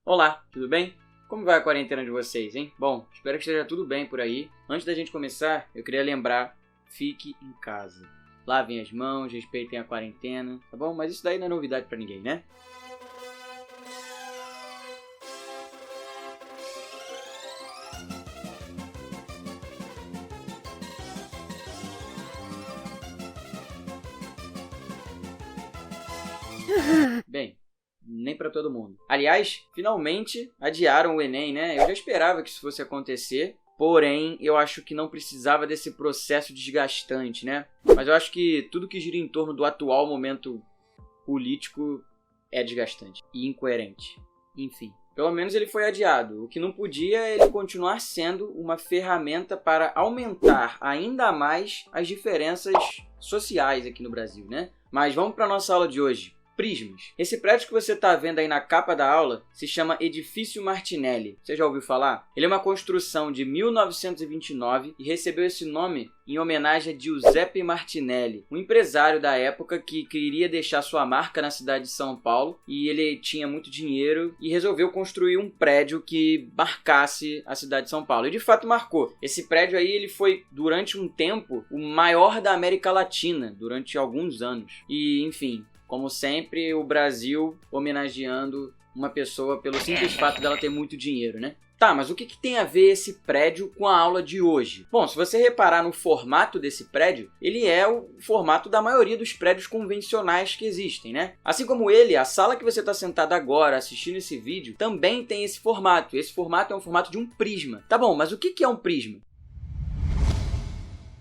Olá, tudo bem? Como vai a quarentena de vocês, hein? Bom, espero que esteja tudo bem por aí. Antes da gente começar, eu queria lembrar, fique em casa. Lavem as mãos, respeitem a quarentena, tá bom? Mas isso daí não é novidade pra ninguém, né? Bem, nem pra todo mundo. Aliás, finalmente adiaram o Enem, né? Eu já esperava que isso fosse acontecer, porém, eu acho que não precisava desse processo desgastante, né? Mas eu acho que tudo que gira em torno do atual momento político é desgastante e incoerente. Enfim, pelo menos ele foi adiado. O que não podia é ele continuar sendo uma ferramenta para aumentar ainda mais as diferenças sociais aqui no Brasil, né? Mas vamos para nossa aula de hoje. Prismas. Esse prédio que você está vendo aí na capa da aula se chama Edifício Martinelli. Você já ouviu falar? Ele é uma construção de 1929 e recebeu esse nome em homenagem a Giuseppe Martinelli, um empresário da época que queria deixar sua marca na cidade de São Paulo e ele tinha muito dinheiro e resolveu construir um prédio que marcasse a cidade de São Paulo. E de fato marcou. Esse prédio aí ele foi, durante um tempo, o maior da América Latina, durante alguns anos. E, enfim, como sempre, o Brasil homenageando uma pessoa pelo simples fato dela ter muito dinheiro, né? Tá, mas o que tem a ver esse prédio com a aula de hoje? Bom, se você reparar no formato desse prédio, ele é o formato da maioria dos prédios convencionais que existem, né? Assim como ele, a sala que você está sentado agora assistindo esse vídeo também tem esse formato. Esse formato é um formato de um prisma. Tá bom, mas o que é um prisma?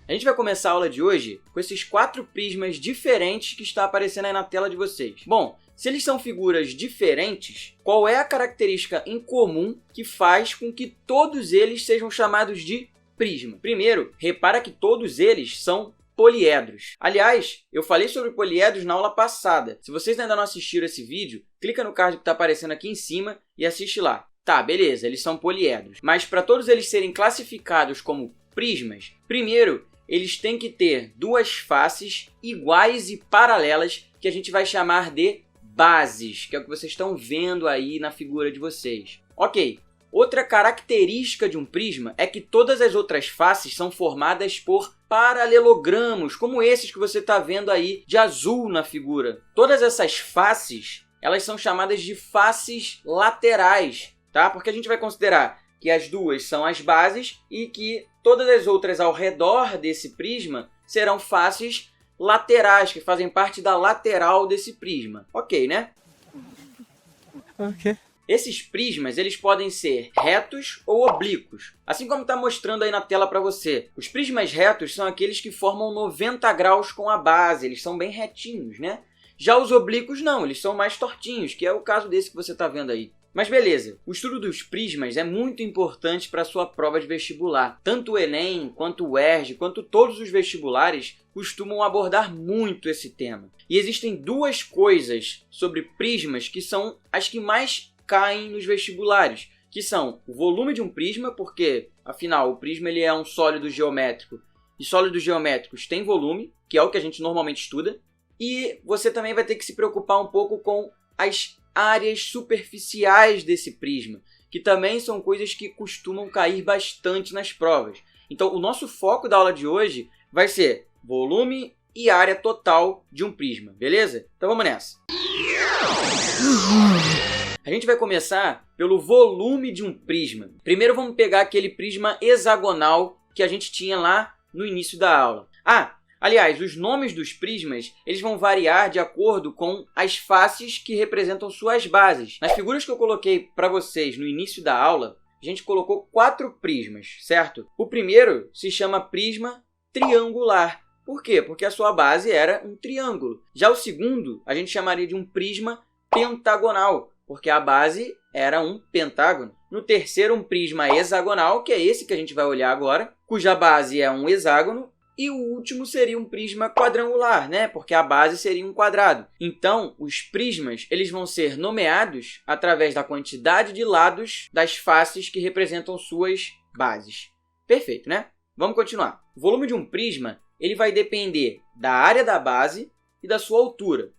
A gente vai começar a aula de hoje com esses 4 prismas diferentes que está aparecendo aí na tela de vocês. Bom, se eles são figuras diferentes, qual é a característica em comum que faz com que todos eles sejam chamados de prisma? Primeiro, repara que todos eles são poliedros. Aliás, eu falei sobre poliedros na aula passada. Se vocês ainda não assistiram esse vídeo, clica no card que está aparecendo aqui em cima e assiste lá. Tá, beleza, eles são poliedros. Mas para todos eles serem classificados como prismas, primeiro, eles têm que ter duas faces iguais e paralelas que a gente vai chamar de bases, que é o que vocês estão vendo aí na figura de vocês. Ok, outra característica de um prisma é que todas as outras faces são formadas por paralelogramos, como esses que você está vendo aí de azul na figura. Todas essas faces, elas são chamadas de faces laterais, tá? Porque a gente vai considerar que as duas são as bases e que todas as outras ao redor desse prisma serão faces laterais, que fazem parte da lateral desse prisma. Ok, né? Ok. Esses prismas, eles podem ser retos ou oblíquos, assim como está mostrando aí na tela para você. Os prismas retos são aqueles que formam 90 graus com a base, eles são bem retinhos, né? Já os oblíquos não, eles são mais tortinhos, que é o caso desse que você está vendo aí. Mas beleza, o estudo dos prismas é muito importante para a sua prova de vestibular. Tanto o Enem, quanto o UERJ, quanto todos os vestibulares costumam abordar muito esse tema. E existem duas coisas sobre prismas que são as que mais caem nos vestibulares, que são o volume de um prisma, porque, afinal, o prisma ele é um sólido geométrico, e sólidos geométricos têm volume, que é o que a gente normalmente estuda, e você também vai ter que se preocupar um pouco com as áreas superficiais desse prisma, que também são coisas que costumam cair bastante nas provas. Então, o nosso foco da aula de hoje vai ser volume e área total de um prisma, beleza? Então vamos nessa. A gente vai começar pelo volume de um prisma. Primeiro vamos pegar aquele prisma hexagonal que a gente tinha lá no início da aula. Aliás, os nomes dos prismas eles vão variar de acordo com as faces que representam suas bases. Nas figuras que eu coloquei para vocês no início da aula, a gente colocou 4 prismas, certo? O primeiro se chama prisma triangular. Por quê? Porque a sua base era um triângulo. Já o segundo, a gente chamaria de um prisma pentagonal, porque a base era um pentágono. No terceiro, um prisma hexagonal, que é esse que a gente vai olhar agora, cuja base é um hexágono. E o último seria um prisma quadrangular, né? Porque a base seria um quadrado. Então, os prismas eles vão ser nomeados através da quantidade de lados das faces que representam suas bases. Perfeito, né? Vamos continuar. O volume de um prisma ele vai depender da área da base e da sua altura.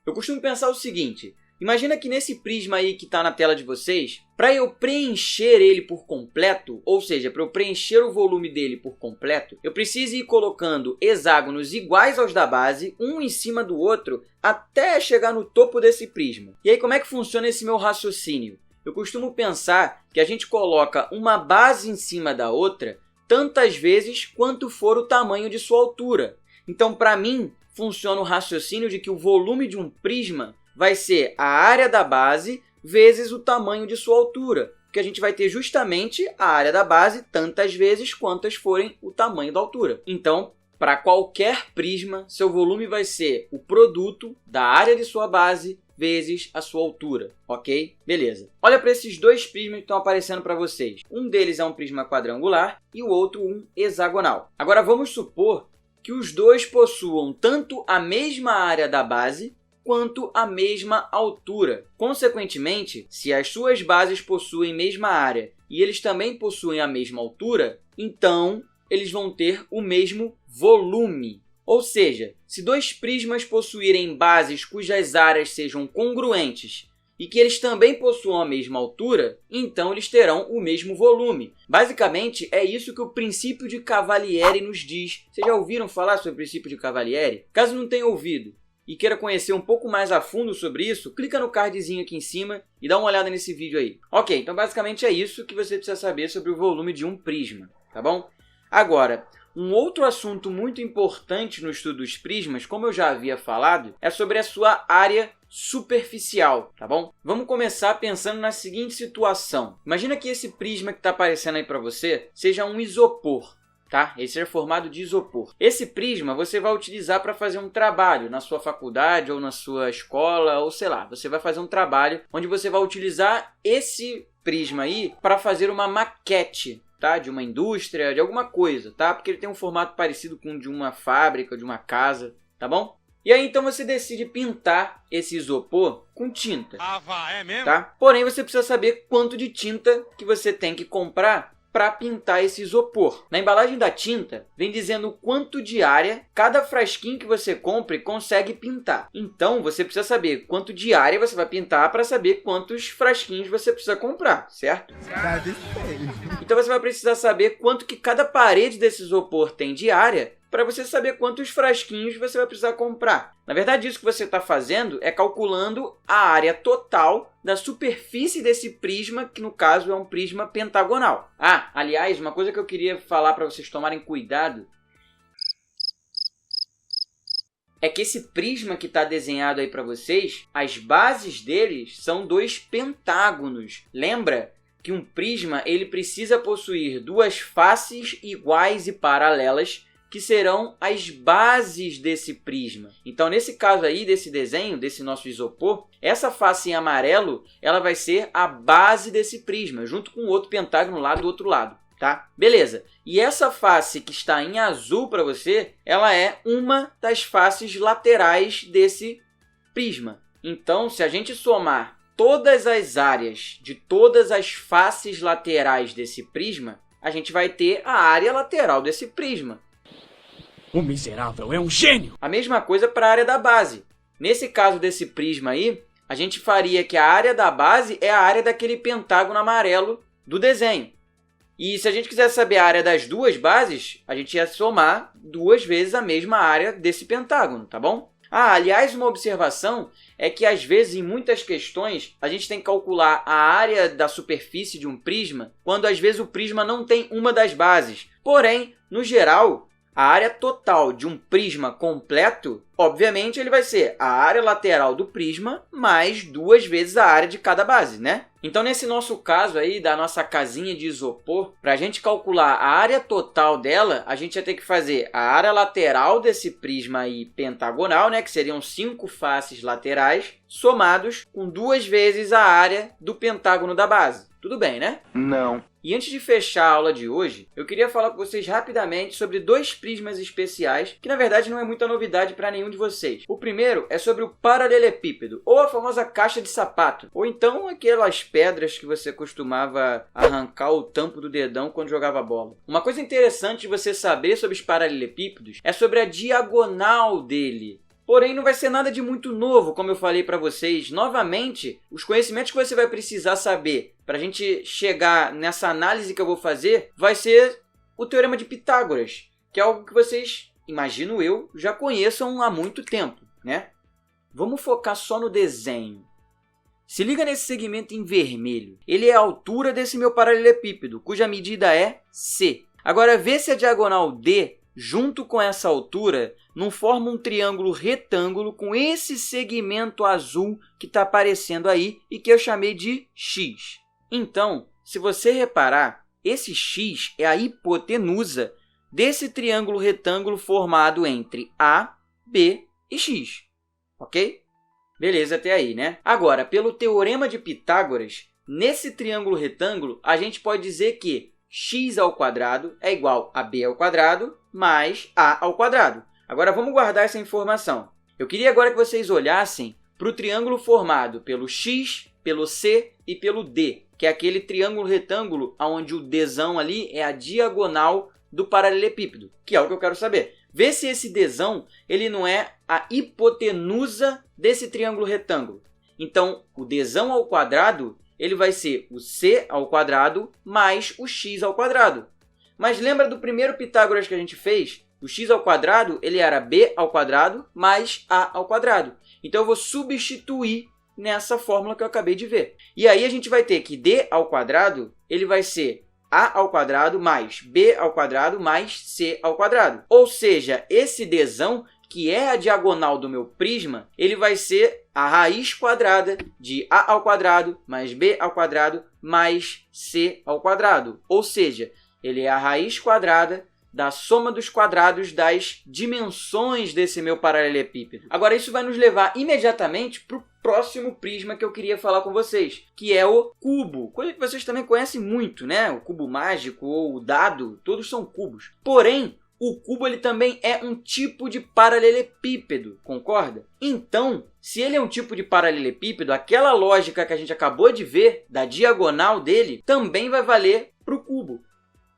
Eu costumo pensar o seguinte: Imagina que nesse prisma aí que está na tela de vocês, para eu preencher ele por completo, ou seja, para eu preencher o volume dele por completo, eu preciso ir colocando hexágonos iguais aos da base, um em cima do outro, até chegar no topo desse prisma. E aí como é que funciona esse meu raciocínio? Eu costumo pensar que a gente coloca uma base em cima da outra tantas vezes quanto for o tamanho de sua altura. Então, para mim, funciona o raciocínio de que o volume de um prisma vai ser a área da base vezes o tamanho de sua altura, porque a gente vai ter justamente a área da base tantas vezes quantas forem o tamanho da altura. Então, para qualquer prisma, seu volume vai ser o produto da área de sua base vezes a sua altura, ok? Beleza. Olha para esses dois prismas que estão aparecendo para vocês. Um deles é um prisma quadrangular e o outro um hexagonal. Agora vamos supor que os dois possuam tanto a mesma área da base quanto a mesma altura. Consequentemente, se as suas bases possuem a mesma área e eles também possuem a mesma altura, então eles vão ter o mesmo volume. Ou seja, se dois prismas possuírem bases cujas áreas sejam congruentes e que eles também possuam a mesma altura, então eles terão o mesmo volume. Basicamente, é isso que o princípio de Cavalieri nos diz. Vocês já ouviram falar sobre o princípio de Cavalieri? Caso não tenha ouvido e queira conhecer um pouco mais a fundo sobre isso, clica no cardzinho aqui em cima e dá uma olhada nesse vídeo aí. Ok, então basicamente é isso que você precisa saber sobre o volume de um prisma, tá bom? Agora, um outro assunto muito importante no estudo dos prismas, como eu já havia falado, é sobre a sua área superficial, tá bom? Vamos começar pensando na seguinte situação. Imagina que esse prisma que está aparecendo aí para você seja um isopor, tá? Ele seja formado de isopor. Esse prisma você vai utilizar para fazer um trabalho na sua faculdade ou na sua escola, ou sei lá, você vai fazer um trabalho onde você vai utilizar esse prisma aí para fazer uma maquete, tá? De uma indústria, de alguma coisa, tá? Porque ele tem um formato parecido com o de uma fábrica, de uma casa, tá bom? E aí então você decide pintar esse isopor com tinta, É mesmo? tá? Porém você precisa saber quanto de tinta que você tem que comprar para pintar esse isopor. Na embalagem da tinta, vem dizendo quanto de área cada frasquinho que você compre consegue pintar. Então, você precisa saber quanto de área você vai pintar para saber quantos frasquinhos você precisa comprar, certo? Então, você vai precisar saber quanto que cada parede desse isopor tem de área para você saber quantos frasquinhos você vai precisar comprar. Na verdade, isso que você está fazendo é calculando a área total da superfície desse prisma, que no caso é um prisma pentagonal. Ah, aliás, uma coisa que eu queria falar para vocês tomarem cuidado é que esse prisma que está desenhado aí para vocês, as bases deles são dois pentágonos. Lembra que um prisma ele precisa possuir duas faces iguais e paralelas, que serão as bases desse prisma. Então, nesse caso aí, desse desenho, desse nosso isopor, essa face em amarelo, ela vai ser a base desse prisma, junto com o outro pentágono lá do outro lado, tá? Beleza. E essa face que está em azul para você, ela é uma das faces laterais desse prisma. Então, se a gente somar todas as áreas de todas as faces laterais desse prisma, a gente vai ter a área lateral desse prisma. O miserável é um gênio! A mesma coisa para a área da base. Nesse caso desse prisma aí, a gente faria que a área da base é a área daquele pentágono amarelo do desenho. E se a gente quiser saber a área das duas bases, a gente ia somar duas vezes a mesma área desse pentágono, tá bom? Ah, aliás, uma observação é que às vezes em muitas questões a gente tem que calcular a área da superfície de um prisma quando às vezes o prisma não tem uma das bases. Porém, no geral, a área total de um prisma completo, obviamente, ele vai ser a área lateral do prisma mais duas vezes a área de cada base, né? Então, nesse nosso caso aí, da nossa casinha de isopor, para a gente calcular a área total dela, a gente ia ter que fazer a área lateral desse prisma aí pentagonal, né? Que seriam 5 faces laterais, somados com duas vezes a área do pentágono da base. Tudo bem, né? Não. E antes de fechar a aula de hoje, eu queria falar com vocês rapidamente sobre dois prismas especiais, que na verdade não é muita novidade para nenhum de vocês. O primeiro é sobre o paralelepípedo, ou a famosa caixa de sapato, ou então aquelas pedras que você costumava arrancar o tampo do dedão quando jogava bola. Uma coisa interessante de você saber sobre os paralelepípedos é sobre a diagonal dele. Porém, não vai ser nada de muito novo, como eu falei para vocês. Novamente, os conhecimentos que você vai precisar saber para a gente chegar nessa análise que eu vou fazer vai ser o Teorema de Pitágoras, que é algo que vocês, imagino eu, já conheçam há muito tempo, né? Vamos focar só no desenho. Se liga nesse segmento em vermelho. Ele é a altura desse meu paralelepípedo, cuja medida é C. Agora, vê se a diagonal D, junto com essa altura, não forma um triângulo retângulo com esse segmento azul que está aparecendo aí e que eu chamei de X. Então, se você reparar, esse X é a hipotenusa desse triângulo retângulo formado entre A, B e X. Ok? Beleza até aí, né? Agora, pelo Teorema de Pitágoras, nesse triângulo retângulo, a gente pode dizer que x ao quadrado é igual a b ao quadrado mais a ao quadrado. Agora, vamos guardar essa informação. Eu queria agora que vocês olhassem para o triângulo formado pelo x, pelo c e pelo d, que é aquele triângulo retângulo onde o dzão ali é a diagonal do paralelepípedo, que é o que eu quero saber. Vê se esse dzão ele não é a hipotenusa desse triângulo retângulo. Então, o dzão ao quadrado ele vai ser o c ao quadrado mais o x ao quadrado. Mas lembra do primeiro Pitágoras que a gente fez? O x ao quadrado ele era b ao quadrado mais a ao quadrado. Então, eu vou substituir nessa fórmula que eu acabei de ver. E aí, a gente vai ter que d ao quadrado ele vai ser a ao quadrado mais b ao quadrado mais c ao quadrado. Ou seja, esse dzão, que é a diagonal do meu prisma, ele vai ser a raiz quadrada de a ao quadrado mais b ao quadrado mais c ao quadrado. Ou seja, ele é a raiz quadrada da soma dos quadrados das dimensões desse meu paralelepípedo. Agora, isso vai nos levar imediatamente para o próximo prisma que eu queria falar com vocês, que é o cubo. Coisa que vocês também conhecem muito, né? O cubo mágico ou o dado, todos são cubos. Porém, o cubo ele também é um tipo de paralelepípedo, concorda? Então, se ele é um tipo de paralelepípedo, aquela lógica que a gente acabou de ver, da diagonal dele, também vai valer para o cubo.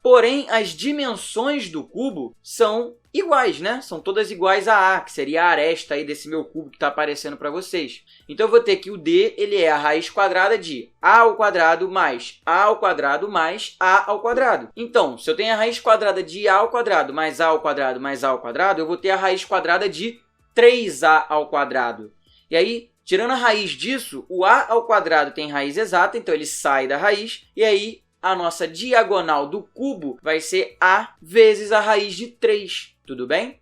Porém, as dimensões do cubo são iguais, né? São todas iguais a A, que seria a aresta aí desse meu cubo que está aparecendo para vocês. Então, eu vou ter que o D ele é a raiz quadrada de A ao quadrado mais A ao quadrado mais A ao quadrado. Então, se eu tenho a raiz quadrada de A ao quadrado mais A ao quadrado mais A ao quadrado, eu vou ter a raiz quadrada de 3A ao quadrado. E aí, tirando a raiz disso, o A ao quadrado tem raiz exata, então ele sai da raiz. E aí, a nossa diagonal do cubo vai ser A vezes a raiz de 3, tudo bem?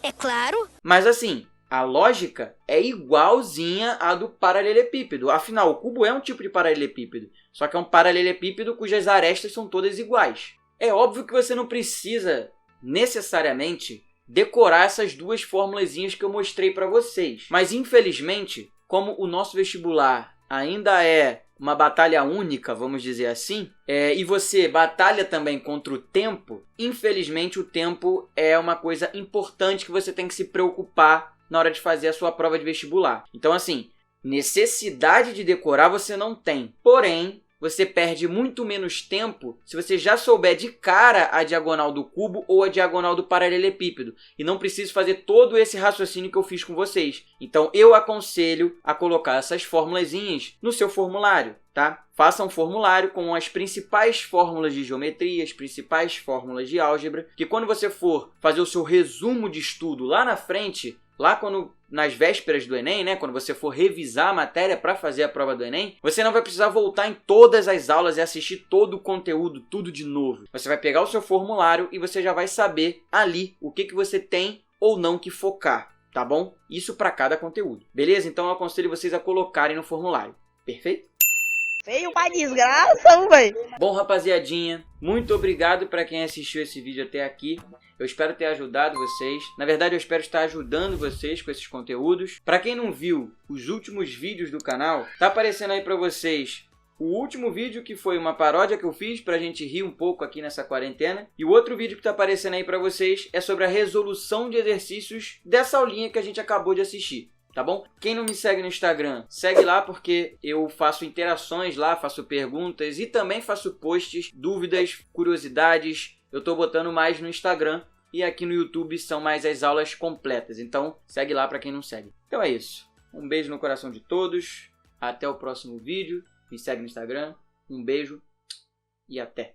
É claro. Mas assim, a lógica é igualzinha à do paralelepípedo. Afinal, o cubo é um tipo de paralelepípedo, só que é um paralelepípedo cujas arestas são todas iguais. É óbvio que você não precisa necessariamente decorar essas duas formulazinhas que eu mostrei para vocês. Mas infelizmente, como o nosso vestibular ainda é uma batalha única, vamos dizer assim, e você batalha também contra o tempo, infelizmente o tempo é uma coisa importante que você tem que se preocupar na hora de fazer a sua prova de vestibular. Então, assim, necessidade de decorar você não tem, porém, você perde muito menos tempo se você já souber de cara a diagonal do cubo ou a diagonal do paralelepípedo. E não precisa fazer todo esse raciocínio que eu fiz com vocês. Então, eu aconselho a colocar essas formulazinhas no seu formulário, tá? Faça um formulário com as principais fórmulas de geometria, as principais fórmulas de álgebra, que quando você for fazer o seu resumo de estudo lá na frente, nas vésperas do Enem, né, quando você for revisar a matéria para fazer a prova do Enem, você não vai precisar voltar em todas as aulas e assistir todo o conteúdo, tudo de novo. Você vai pegar o seu formulário e você já vai saber ali o que você tem ou não que focar, tá bom? Isso para cada conteúdo. Beleza? Então eu aconselho vocês a colocarem no formulário. Perfeito? Feio pra desgraça, velho. Bom, rapaziadinha, muito obrigado para quem assistiu esse vídeo até aqui. Eu espero ter ajudado vocês. Na verdade, eu espero estar ajudando vocês com esses conteúdos. Para quem não viu os últimos vídeos do canal, tá aparecendo aí para vocês o último vídeo, que foi uma paródia que eu fiz pra gente rir um pouco aqui nessa quarentena. E o outro vídeo que tá aparecendo aí para vocês é sobre a resolução de exercícios dessa aulinha que a gente acabou de assistir. Tá bom? Quem não me segue no Instagram, segue lá porque eu faço interações lá, faço perguntas e também faço posts, dúvidas, curiosidades. Eu tô botando mais no Instagram e aqui no YouTube são mais as aulas completas. Então segue lá para quem não segue. Então é isso. Um beijo no coração de todos. Até o próximo vídeo. Me segue no Instagram. Um beijo e até.